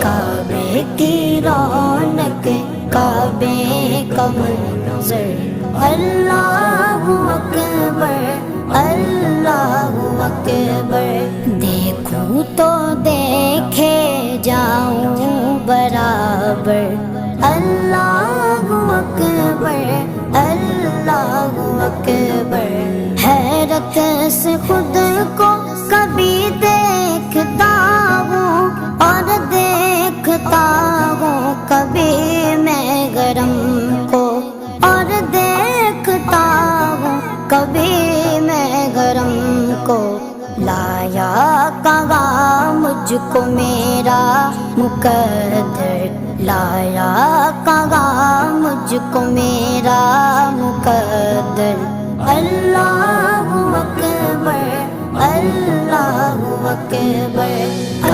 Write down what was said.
کعبے کی رونق کعبے کا منظر اللہ اکبر اللہ اکبر دیکھوں تو دیکھے جاؤں برابر اللہ اکبر اللہ اکبر حیرت سے خود کو کبھی دیکھتا ہوں اور دیکھتا ہوں کبھی میں گرم کو اور دیکھتا ہوں کبھی میں گرم کو لایا کہاں مجھ کو میرا مقدر لایا کہاں مجھ کو میرا مقدر اللہ اکبر اللہ اکبر